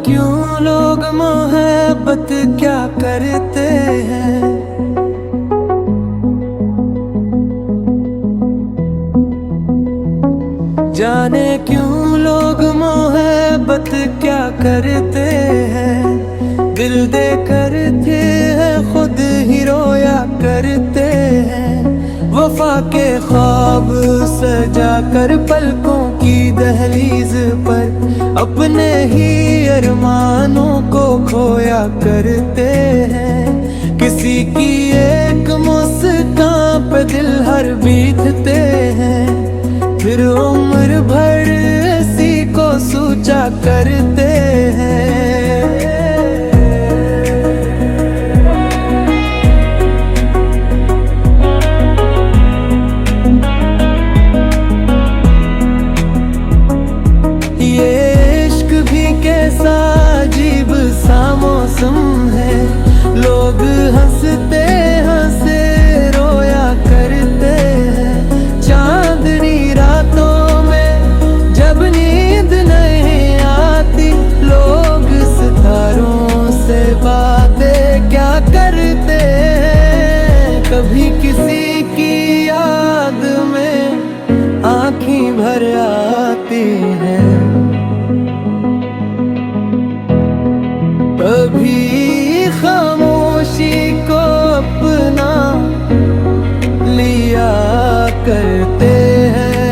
क्यों लोग मोहब्बत क्या करते हैं। जाने क्यों लोग मोहब्बत क्या करते हैं। दिल दे कर थे खुद ही रोया करते हैं। वफा के ख्वाब सजा कर पलकों की दहलीज पर अपने ही अरमानों को खोया करते हैं। किसी की एक मुस्कान पे दिल हर बीतते हैं। फिर उम्र भर इसी को सोचा करते हैं। अजीब सा मौसम है। लोग हंसते हंसे रोया करते हैं। चांदनी रातों में जब नींद नहीं आती, लोग सितारों से बातें क्या करते हैं। कभी किसी की याद में आँखें भर आती हैं। कभी खामोशी को अपना लिया करते हैं।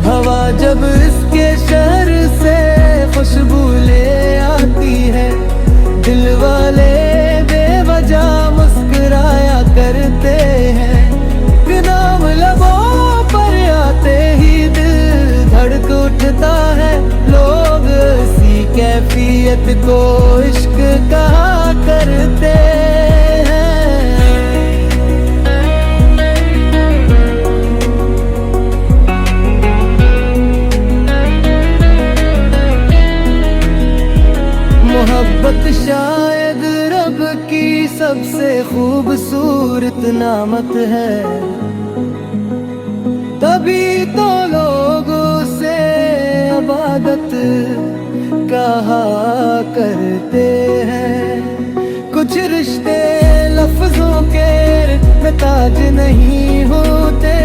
हवा जब इसके शहर से खुशबू ले आती है, दिल वाले बेवजह मुस्कुराया करते हैं। नाम लबों पर आते ही दिल धड़क उठता है। लोग इसी कैफियत को इश्क कहा करते हैं। मोहब्बत शायद रब की सबसे खूबसूरत नामत है। तभी तो लोग उसे इबादत कहा करते हैं। कुछ रिश्ते लफ्जों के ताज नहीं होते,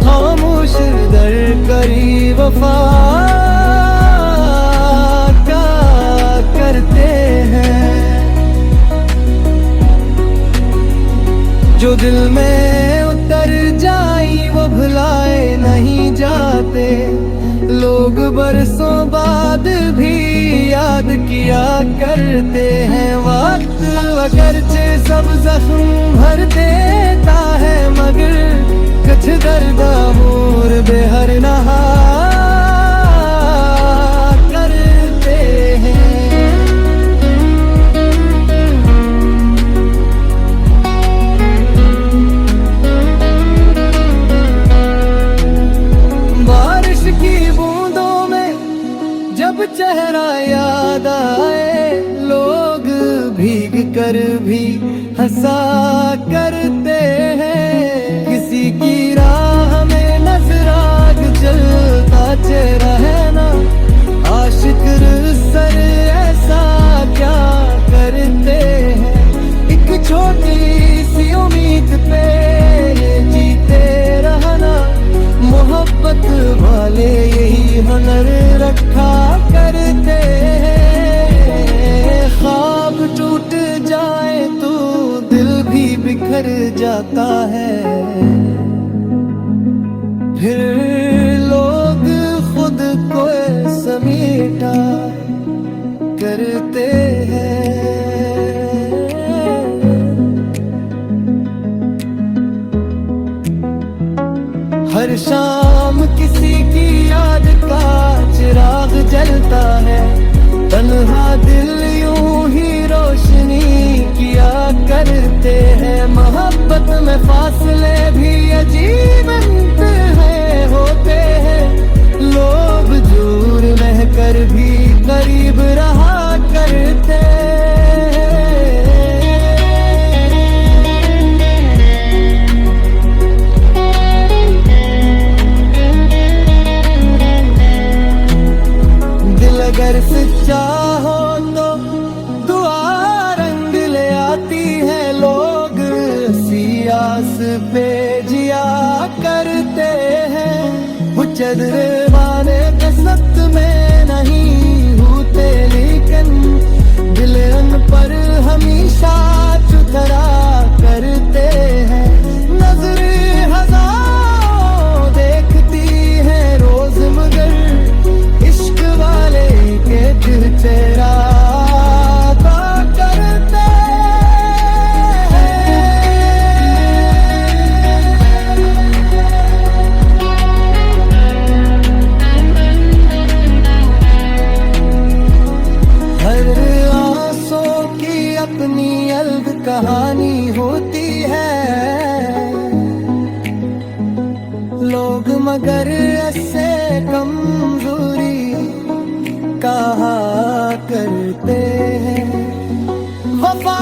खामोश दर करी वफा का करते हैं। जो दिल में उतर जाई वो भुलाए नहीं जाते। लोग बरसों बाद भी याद किया करते हैं। वक्त अगरचे सब जख्म भर देता है, मगर कुछ दर्द अमूर बेहर नहा करते हैं। बारिश की बूंदों में जब चेहरा याद आए, लोग भीग कर भी हंसा करते हैं। किसी की राह में नजर आग जलता चेहरा है ना, आशिक सर ऐसा क्या करते हैं। एक छोटी सी उम्मीद पे जीते रहना, मोहब्बत वाले यही हुनर रखा करते हैं। ख्वाब टूट जाए तो दिल भी बिखर जाता है। फिर लोग खुद को समेटा करते हैं। हर शाम किसी की याद का चिराग जलता है। तन्हा दिल यूं ही रोशनी किया करते हैं। मोहब्बत में फासले भी अजीब है होते हैं। लोग दूर रह कर भी करीब रहा करते अपनी अलग कहानी होती है। लोग मगर ऐसे कमजोरी कहा करते हैं। वफा